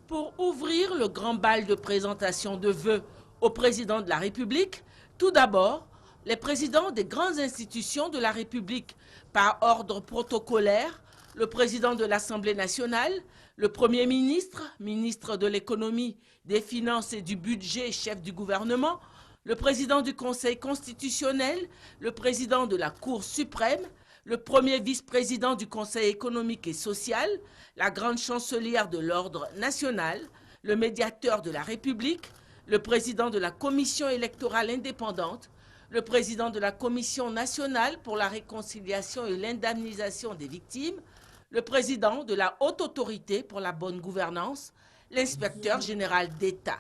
Pour ouvrir le grand bal de présentation de vœux au président de la République, tout d'abord, les présidents des grandes institutions de la République par ordre protocolaire, le président de l'Assemblée nationale, le Premier ministre, ministre de l'économie, des finances et du budget, chef du gouvernement, le président du Conseil constitutionnel, le président de la Cour suprême, le premier vice-président du Conseil économique et social, la grande chancelière de l'Ordre national, le médiateur de la République, le président de la Commission électorale indépendante, le président de la Commission nationale pour la réconciliation et l'indemnisation des victimes, le président de la Haute Autorité pour la bonne gouvernance, l'inspecteur général d'État.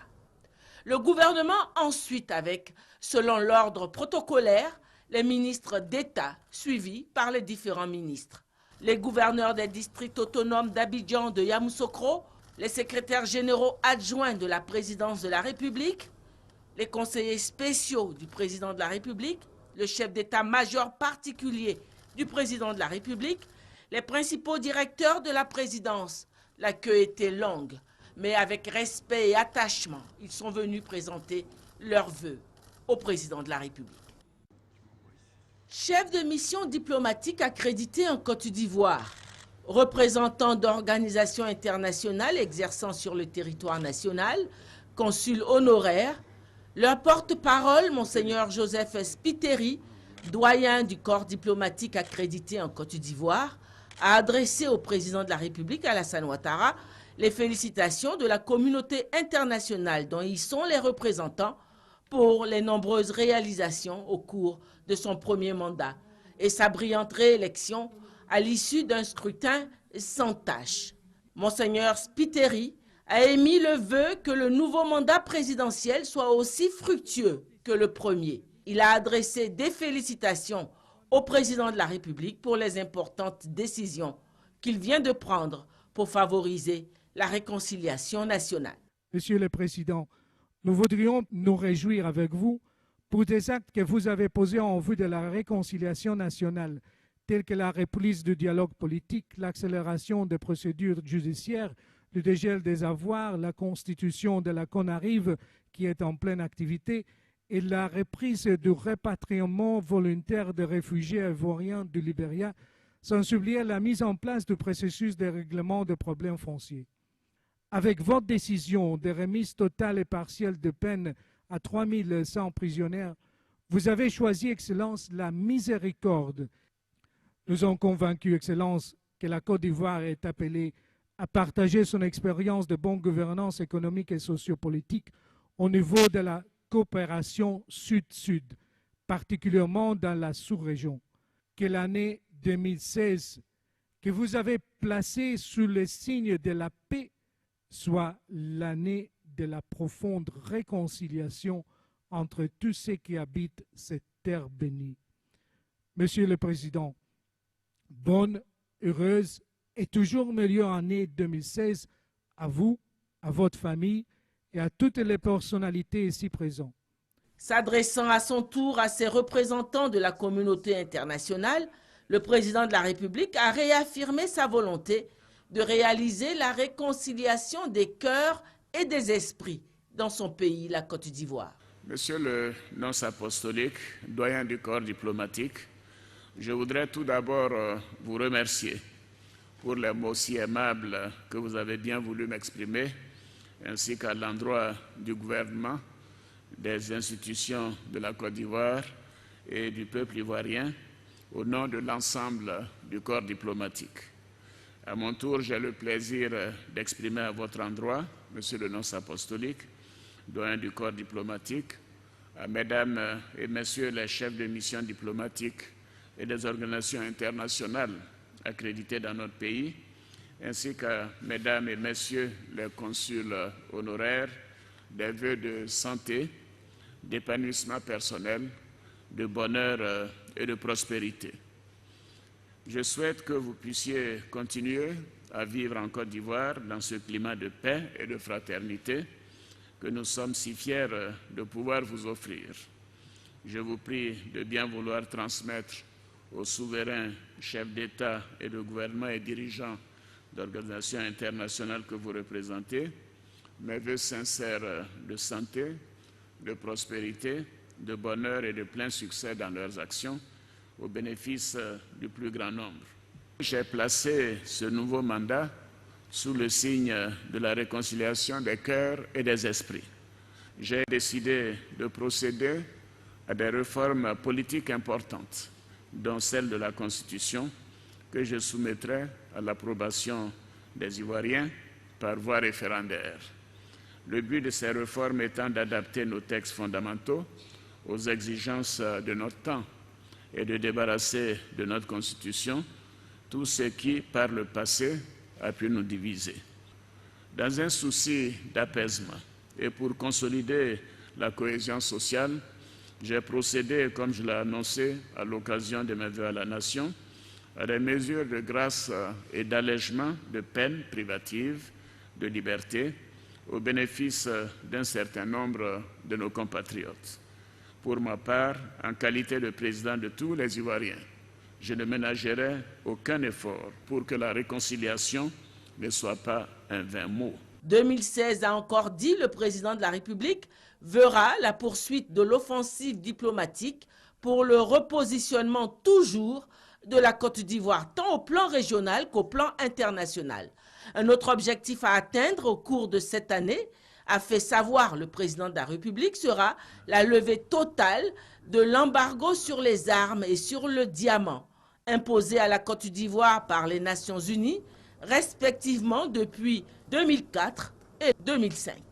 Le gouvernement ensuite avec, selon l'ordre protocolaire, les ministres d'État suivis par les différents ministres, les gouverneurs des districts autonomes d'Abidjan, de Yamoussoukro, les secrétaires généraux adjoints de la présidence de la République, les conseillers spéciaux du président de la République, le chef d'état-major particulier du président de la République, les principaux directeurs de la présidence. La queue était longue, mais avec respect et attachement, ils sont venus présenter leurs vœux au président de la République. Chef de mission diplomatique accrédité en Côte d'Ivoire, représentant d'organisations internationales exerçant sur le territoire national, consul honoraire, leur porte-parole, Monseigneur Joseph Spiteri, doyen du corps diplomatique accrédité en Côte d'Ivoire, a adressé au président de la République, Alassane Ouattara, les félicitations de la communauté internationale dont ils sont les représentants pour les nombreuses réalisations au cours de son premier mandat et sa brillante réélection à l'issue d'un scrutin sans tâche. Monseigneur Spiteri a émis le vœu que le nouveau mandat présidentiel soit aussi fructueux que le premier. Il a adressé des félicitations au président de la République pour les importantes décisions qu'il vient de prendre pour favoriser la réconciliation nationale. Monsieur le Président, nous voudrions nous réjouir avec vous pour des actes que vous avez posés en vue de la réconciliation nationale, tels que la reprise du dialogue politique, l'accélération des procédures judiciaires, le dégel des avoirs, la constitution de la CONARIV qui est en pleine activité et la reprise du rapatriement volontaire des réfugiés ivoiriens du Libéria, sans oublier la mise en place du processus de règlement de problèmes fonciers. Avec votre décision de remise totale et partielle de peine à 3100 prisonniers, vous avez choisi, Excellence, la miséricorde. Nous sommes convaincus, Excellence, que la Côte d'Ivoire est appelée à partager son expérience de bonne gouvernance économique et sociopolitique au niveau de la coopération sud-sud, particulièrement dans la sous-région. Que l'année 2016, que vous avez placée sous le signe de la paix, soit l'année de la profonde réconciliation entre tous ceux qui habitent cette terre bénie. Monsieur le Président, bonne, heureuse et toujours meilleure année 2016 à vous, à votre famille et à toutes les personnalités ici présentes. S'adressant à son tour à ses représentants de la communauté internationale, le président de la République a réaffirmé sa volonté de réaliser la réconciliation des cœurs et des esprits dans son pays, la Côte d'Ivoire. Monsieur le nonce apostolique, doyen du corps diplomatique, je voudrais tout d'abord vous remercier pour les mots si aimables que vous avez bien voulu m'exprimer, ainsi qu'à l'endroit du gouvernement, des institutions de la Côte d'Ivoire et du peuple ivoirien, au nom de l'ensemble du corps diplomatique. À mon tour, j'ai le plaisir d'exprimer à votre endroit, Monsieur le nonce apostolique, doyen du corps diplomatique, à Mesdames et Messieurs les chefs de mission diplomatiques et des organisations internationales accréditées dans notre pays, ainsi qu'à Mesdames et Messieurs les consuls honoraires, des vœux de santé, d'épanouissement personnel, de bonheur et de prospérité. Je souhaite que vous puissiez continuer à vivre en Côte d'Ivoire dans ce climat de paix et de fraternité que nous sommes si fiers de pouvoir vous offrir. Je vous prie de bien vouloir transmettre aux souverains chefs d'État et de gouvernement et dirigeants d'organisations internationales que vous représentez mes vœux sincères de santé, de prospérité, de bonheur et de plein succès dans leurs actions au bénéfice du plus grand nombre. J'ai placé ce nouveau mandat sous le signe de la réconciliation des cœurs et des esprits. J'ai décidé de procéder à des réformes politiques importantes, dont celle de la Constitution, que je soumettrai à l'approbation des Ivoiriens par voie référendaire. Le but de ces réformes étant d'adapter nos textes fondamentaux aux exigences de notre temps et de débarrasser de notre Constitution tout ce qui, par le passé, a pu nous diviser. Dans un souci d'apaisement et pour consolider la cohésion sociale, j'ai procédé, comme je l'ai annoncé à l'occasion de mes vœux à la nation, à des mesures de grâce et d'allègement de peines privatives de liberté au bénéfice d'un certain nombre de nos compatriotes. Pour ma part, en qualité de président de tous les Ivoiriens, je ne ménagerai aucun effort pour que la réconciliation ne soit pas un vain mot. 2016 a encore dit le président de la République verra la poursuite de l'offensive diplomatique pour le repositionnement toujours de la Côte d'Ivoire, tant au plan régional qu'au plan international. Un autre objectif à atteindre au cours de cette année, a fait savoir le président de la République, sera la levée totale de l'embargo sur les armes et sur le diamant, imposé à la Côte d'Ivoire par les Nations Unies, respectivement depuis 2004 et 2005.